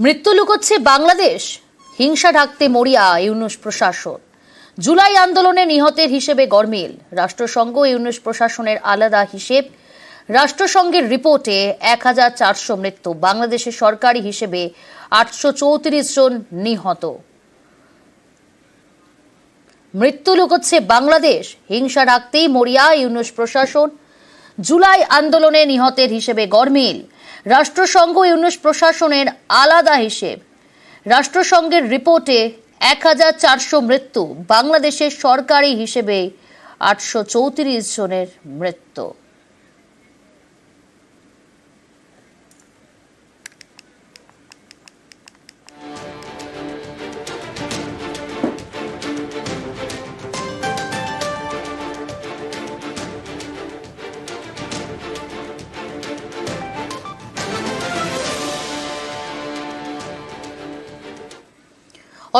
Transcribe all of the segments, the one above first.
মৃত্যু লুকোচ্ছে বাংলাদেশ, হিংসা ঢাকতে মরিয়া ইউনূস প্রশাসন। জুলাই আন্দোলনে নিহতের হিসেবে গরমিল। রাষ্ট্রসংঘ ইউনূস প্রশাসনের আলাদা হিসেব। রাষ্ট্রসংঘের রিপোর্টে 1400 মৃত্যু, বাংলাদেশের সরকারি হিসেবে 834 জন নিহত। মৃত্যু লুকোচ্ছে বাংলাদেশ, হিংসা ঢাকতেই মরিয়া ইউনূস প্রশাসন। জুলাই আন্দোলনে নিহতের হিসেবে গরমিল। রাষ্ট্রসংঘ ইউনূস প্রশাসনের আলাদা হিসেব। রাষ্ট্রসংঘের রিপোর্টে 1400 মৃত্যু, বাংলাদেশের সরকারি হিসেবে 834 জনের মৃত্যু।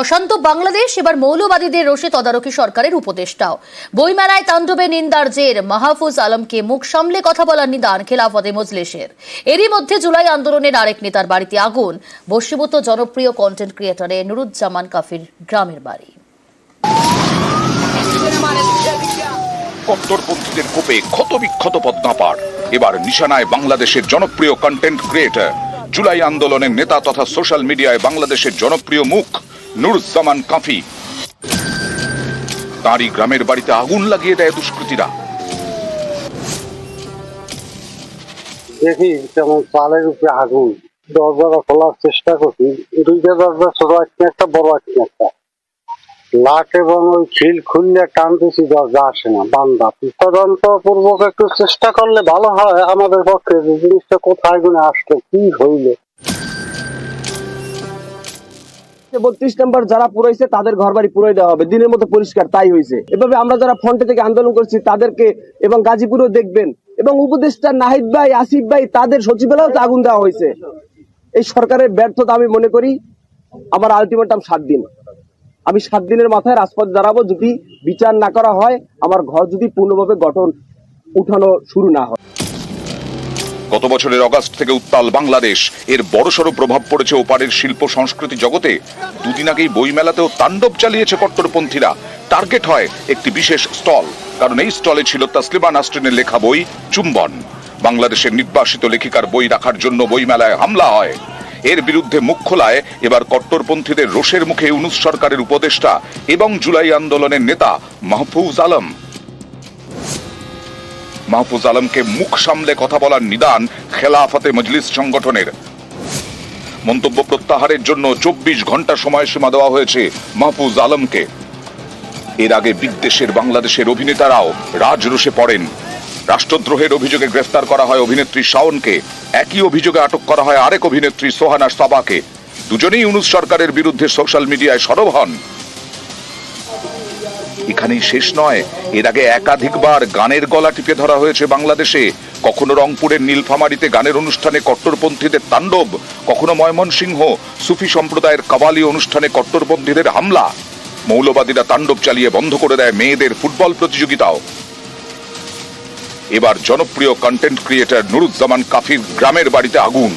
অশান্ত বাংলাদেশ, এবার মৌলবাদীদের রোষে তদারকি সরকারের উপদেষ্টাও। বইমেলায় তাণ্ডবে নিন্দার জের মাহফুজ আলমকে মুখ সামলে কথা বলার নিদান খেলাফতে মজলিসের। এরই মধ্যে জুলাই আন্দোলনের আরেক নেতার বাড়িতে আগুন, বশীভূত জনপ্রিয় কন্টেন্ট ক্রিয়েটরে নুরুজ্জামান কাফির গ্রামের বাড়ি। কট্টরপন্থীদের কোপে ক্ষতবিক্ষত পদ্মাপাড়, এবার নিশানায় বাংলাদেশের জনপ্রিয় কন্টেন্ট ক্রিয়েটর, জুলাই আন্দোলনের নেতা তথা সোশ্যাল মিডিয়ায় বাংলাদেশের জনপ্রিয় মুখ নুরুজ্জামান কাফি। তাঁরই গ্রামের বাড়িতে আগুন লাগিয়ে দেয় দুষ্কৃতীরা। দেখি যেমন চালের উপরে আগুন, দরজা খোলার চেষ্টা করছি, দুইটা দরজা, ছোট একটা বড় একটা লাট এবং ওই খিল খুললে টানতেছি, দরজা আসে না, বান্দা। তদন্ত পূর্বক একটু চেষ্টা করলে ভালো হয় আমাদের পক্ষে, যে জিনিসটা কোথায় গুনে আসলো, কি হইলো। 32 নম্বর যারা পুরাইছে তাদের ঘর বাড়ি পুরাই দেওয়া হবে, দিনের মতো পরিষ্কার, তাই হয়েছে। এভাবে আমরা যারা ফ্রন্টে থেকে আন্দোলন করছি তাদেরকে, এবং গাজীপুরেও দেখবেন, এবং উপদেষ্টা নাহিদ ভাই, আসিফ ভাই, তাদের সচিবালয়েও আগুন দেওয়া হয়েছে। এই সরকারের ব্যর্থতা আমি মনে করি। আমার আলটিমেটাম 7 দিন, আমি 7 দিনের মাথায় রাজপথে দাঁড়াবো। যদি বিচার না করা হয়, আমার ঘর যদি পূর্ণভাবে উঠানো শুরু না হয়। গত বছরের অগাস্ট থেকে উত্তাল বাংলাদেশ, এর বড়সড় প্রভাব পড়েছে ওপারের শিল্প সংস্কৃতি জগতে। দুদিন আগেই বইমেলাতেও তাণ্ডব চালিয়েছে কট্টরপন্থীরা। টার্গেট হয় একটি বিশেষ স্টল, কারণ এই স্টলে ছিল তাসলিমা নাসরিনের লেখা বই চুম্বন। বাংলাদেশের নির্বাসিত লেখিকার বই রাখার জন্য বইমেলায় হামলা হয়। এর বিরুদ্ধে মুখ খোলায় এবার কট্টরপন্থীদের রোষের মুখে ইউনূস সরকারের উপদেষ্টা এবং জুলাই আন্দোলনের নেতা মাহফুজ আলম। মাহফুজ আলমকে মুখ সামলে কথা বলার নিদান খেলাফতে মজলিস সংগঠনের। মন্তব্য প্রত্যাহারের জন্য 24 ঘন্টা সময়সীমা দেওয়া হয়েছে মাহফুজ আলমকে। এর আগে বিদ্বেষের বাংলাদেশের অভিনেতারাও রাজরোষে পড়েন। রাষ্ট্রদ্রোহের অভিযোগে গ্রেফতার করা হয় অভিনেত্রী শাওনকে, একই অভিযোগে আটক করা হয় আরেক অভিনেত্রী সোহানা সাবাকে। দুজনেই ইউনূস সরকারের বিরুদ্ধে সোশ্যাল মিডিয়ায় সরব হন। এখানেই শেষ নয়, এর আগে একাধিকবার গানের গলা টিপে ধরা হয়েছে বাংলাদেশে। কখনো রংপুরের নীলফামারীতে গানের অনুষ্ঠানে কট্টরপন্থীদের তাণ্ডব, কখনো ময়মনসিংহ সুফি সম্প্রদায়ের কাওয়ালি অনুষ্ঠানে কট্টরপন্থীদের হামলা। মৌলবাদীরা তাণ্ডব চালিয়ে বন্ধ করে দেয় মেয়েদের ফুটবল প্রতিযোগিতাও। এবার জনপ্রিয় কন্টেন্ট ক্রিয়েটর নুরুজ্জামান কাফির গ্রামের বাড়িতে আগুন।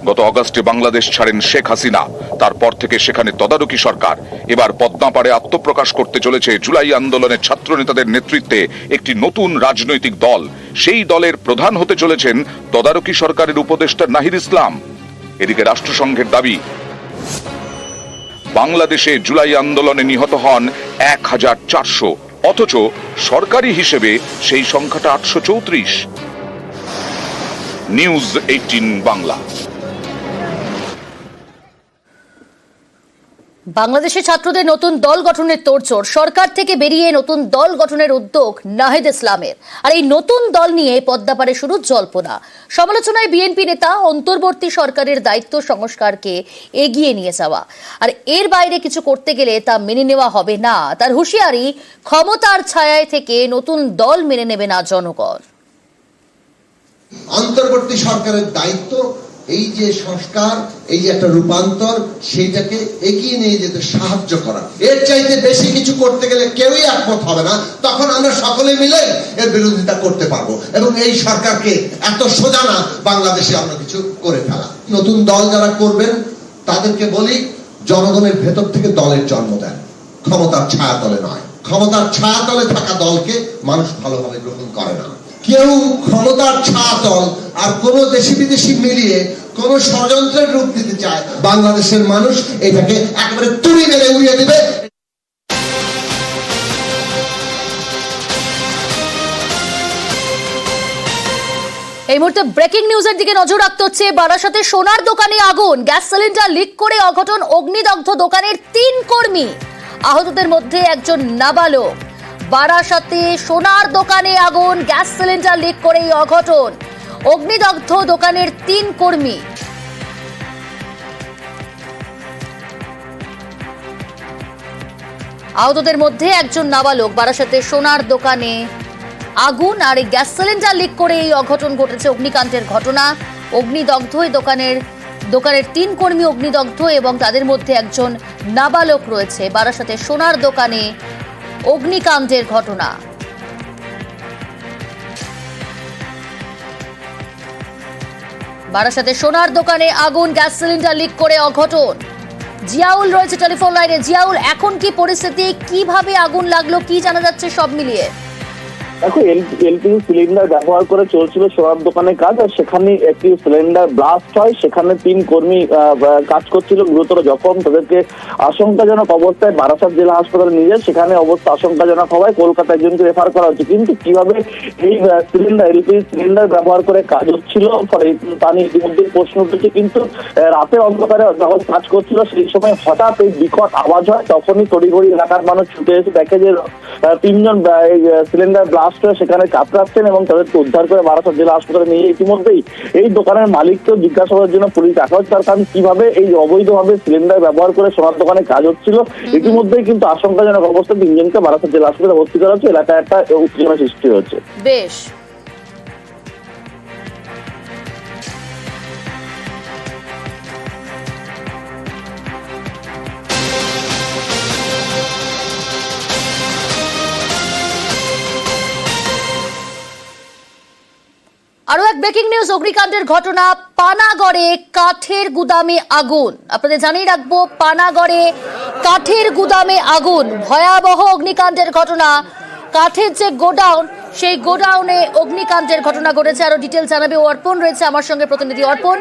গত অগাস্টে বাংলাদেশ ছাড়েন শেখ হাসিনা, তারপর থেকে সেখানে তদারকি সরকার। এবার পদ্মাপাড়ে আত্মপ্রকাশ করতে চলেছে জুলাই আন্দোলনের ছাত্র নেতাদের নেতৃত্বে একটি নতুন রাজনৈতিক দল। সেই দলের প্রধান হতে চলেছেন তদারকি সরকারের উপদেষ্টা নাহিদ ইসলাম। এদিকে রাষ্ট্রসংঘের দাবি, বাংলাদেশে জুলাই আন্দোলনে নিহত হন 1400, অথচ সরকারি হিসেবে সেই সংখ্যাটা 834। নিউজ 18 বাংলা। বাংলাদেশের ছাত্রদের নতুন দল গঠনের তোড়জোড়, সরকার থেকে বেরিয়ে নতুন দল গঠনের উদ্যোগ নাহিদ ইসলামের। আর এই নতুন দল নিয়ে পদ্মাপাড়ে শুরু জল্পনা। সমালোচনায় বিএনপি নেতা অন্তর্বর্তী সরকারের দায়িত্ব সংস্কারকে এগিয়ে নিয়ে যাওয়া, আর এর বাইরে কিছু করতে গেলে তা মেনে নেওয়া হবে না। তার হুঁশিয়ারি, ক্ষমতার ছায়ায় থেকে নতুন দল মেনে নেবে না জনগণ। অন্তর্বর্তী সরকারের দায়িত্ব এই যে সংস্কার, এই যে একটা রূপান্তর, সেইটাকে এগিয়ে নিয়ে যেতে সাহায্য করা। এর চাইতে বেশি কিছু করতে গেলে কেউই একমত হবে না, তখন আমরা সকলে মিলে এর বিরোধিতা করতে পারবো এবং এই সরকারকে এত সোজা না বাংলাদেশে আমরা কিছু করে ফেলা। নতুন দল যারা করবেন তাদেরকে বলি, জনগণের ভেতর থেকে দলের জন্ম দেন, ক্ষমতার ছায়াতলে নয়। ক্ষমতার ছায়াতলে থাকা দলকে মানুষ ভালোভাবে গ্রহণ করে না। কেউ ক্ষমতার ছায়াতল আর কোন দেশি বিদেশি মিলিয়ে কোন ষড়যন্ত্রের রূপ দিতে চায়, বাংলাদেশের মানুষ এটাকে একেবারে তুড়ি মেরে উড়িয়ে দিবে। এই মুহূর্তে ব্রেকিং নিউজের দিকে নজর রাখতে হচ্ছে। বারাসাতে সোনার দোকানে আগুন, গ্যাস সিলিন্ডার লিক করে অঘটন, অগ্নিদগ্ধ দোকানের 3 কর্মী, আহতদের মধ্যে একজন নাবালক। বারাসাতে সোনার দোকানে আগুন, গ্যাস সিলিন্ডার লিক করে এই অঘটন, অগ্নিদগ্ধ দোকানের 3 কর্মী। আহতদের মধ্যে একজন নাবালক। বারাসাতে সোনার দোকানে আগুন আর এই গ্যাস সিলিন্ডার লিক করে এই অঘটন ঘটেছে, অগ্নিকাণ্ডের ঘটনা। অগ্নিদগ্ধ এই দোকানের 3 কর্মী অগ্নিদগ্ধ এবং তাদের মধ্যে একজন নাবালক রয়েছে। বারাসাতে সোনার দোকানে অগ্নিকাণ্ডের ঘটনা। বারাসাতে সোনার দোকানে আগুন, গ্যাস সিলিন্ডার লিক করে অঘটন। জিয়াউল রয়েছে টেলিফোন লাইনে। জিয়াউল, এখন কি পরিস্থিতি, কিভাবে আগুন লাগলো, কি জানা যাচ্ছে সব মিলিয়ে? দেখো, এলপিজি সিলিন্ডার ব্যবহার করে চলছিল সোনার দোকানে কাজ, আর সেখানে একটি সিলিন্ডার ব্লাস্ট হয়। সেখানে 3 কর্মী কাজ করছিল, গুরুতর জখম। তাদেরকে আশঙ্কাজনক অবস্থায় বারাসাত জেলা হাসপাতালে নিয়ে যায়। সেখানে অবস্থা আশঙ্কাজনক হওয়ায় কলকাতা একজনকে রেফার করা হচ্ছে। কিন্তু কিভাবে এই এলপিজি সিলিন্ডার ব্যবহার করে কাজ হচ্ছিল তা নিয়ে ইতিমধ্যে প্রশ্ন উঠেছে। কিন্তু রাতের অন্ধকারে যখন কাজ করছিল সেই সময় হঠাৎ এই বিকট আওয়াজ হয়। তখনই তড়িঘড়ি এলাকার মানুষ ছুটে এসে দেখে যে 3 জন সিলিন্ডার সেখানে কাতরাচ্ছেন এবং তাদেরকে উদ্ধার করে বারাসাত জেলা হাসপাতালে নিয়ে। ইতিমধ্যেই এই দোকানের মালিককে জিজ্ঞাসাবাদের জন্য পুলিশ রাখা হচ্ছে, তার কারণ কিভাবে এই অবৈধভাবে সিলিন্ডার ব্যবহার করে সোনার দোকানে কাজ হচ্ছিল। ইতিমধ্যেই কিন্তু আশঙ্কাজনক অবস্থায় 3 জনকে বারাসাত জেলা হাসপাতালে ভর্তি করা হচ্ছে। এলাকায় একটা উত্তেজনা সৃষ্টি হচ্ছে। বেশ, আরো এক ব্রেকিং নিউজ, অগ্নিকাণ্ডের ঘটনা। পানাগড়ে কাঠের গুদামে আগুন। আপনাদের জানিয়ে রাখবো, পানাগড়ে কাঠের গুদামে আগুন, ভয়াবহ অগ্নিকাণ্ডের ঘটনা। কাঠের যে গোডাউন, সেই গোডাউনে অগ্নিকাণ্ডের ঘটনা ঘটেছে। আরো ডিটেল জানাবে অর্পণ রয়েছে আমার সঙ্গে, প্রতিনিধি অর্পণ।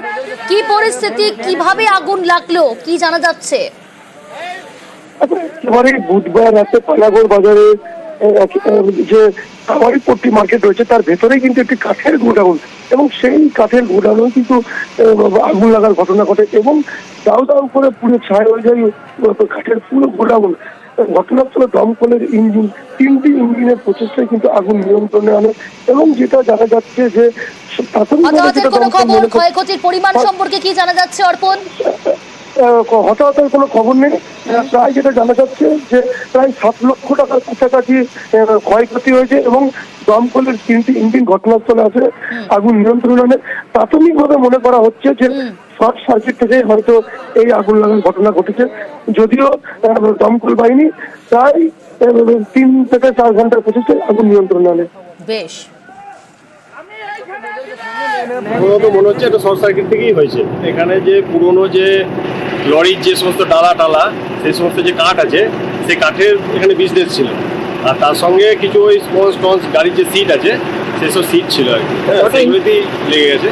কি পরিস্থিতি, কিভাবে আগুন লাগলো, কি জানা যাচ্ছে? একেবারে বুধবার রাতে পানাগড় বাজারে যে কামারিপট্টি মার্কেট রয়েছে তার ভেতরেই কিন্তু একটি কাঠের গোডাউন, এবং সেই কাঠের গোডাউনে কিন্তু আগুন লাগার ঘটনা ঘটে এবং দাউ দাউ করে পুরো ছাই হয়ে যায় কাঠের পুরো গোডাউন। ঘটনাস্থলে দমকলের ইঞ্জিন, 3টি ইঞ্জিনের প্রচেষ্টায় কিন্তু আগুন নিয়ন্ত্রণে আনে। এবং যেটা জানা যাচ্ছে যে ক্ষয়ক্ষতির পরিমাণ সম্পর্কে কি জানা যাচ্ছে অর্পণ? হতাহতের কোনো খবর নেই। প্রায় যেটা জানা যাচ্ছে যে প্রায় 7 লক্ষ টাকার কাছাকাছি ক্ষয়ক্ষতি হয়েছে এবং দমকলের 3টি ইঞ্জিন ঘটনাস্থলে আছে আগুন নিয়ন্ত্রণে আনে। প্রাথমিকভাবে মনে করা হচ্ছে যে শর্ট সার্কিট থেকে হয়তো এই আগুন লাগার ঘটনা ঘটেছে। যদিও দমকল বাহিনী প্রায় 3 থেকে 4 ঘন্টার প্রচেষ্টায় আগুন নিয়ন্ত্রণে আনে। বেশ, মনে হচ্ছে এটা শর্ট সার্কিট থেকেই হয়েছে। এখানে যে পুরনো যে লরির যে সমস্ত ডালা সেই সমস্ত যে কাঠ আছে, সেই কাঠের এখানে বিজনেস ছিল, আর তার সঙ্গে কিছু ওই স্পঞ্জ গাড়ির যে সিট আছে সেসব সিট ছিল আর কি, সেগুলোতেই লেগে গেছে।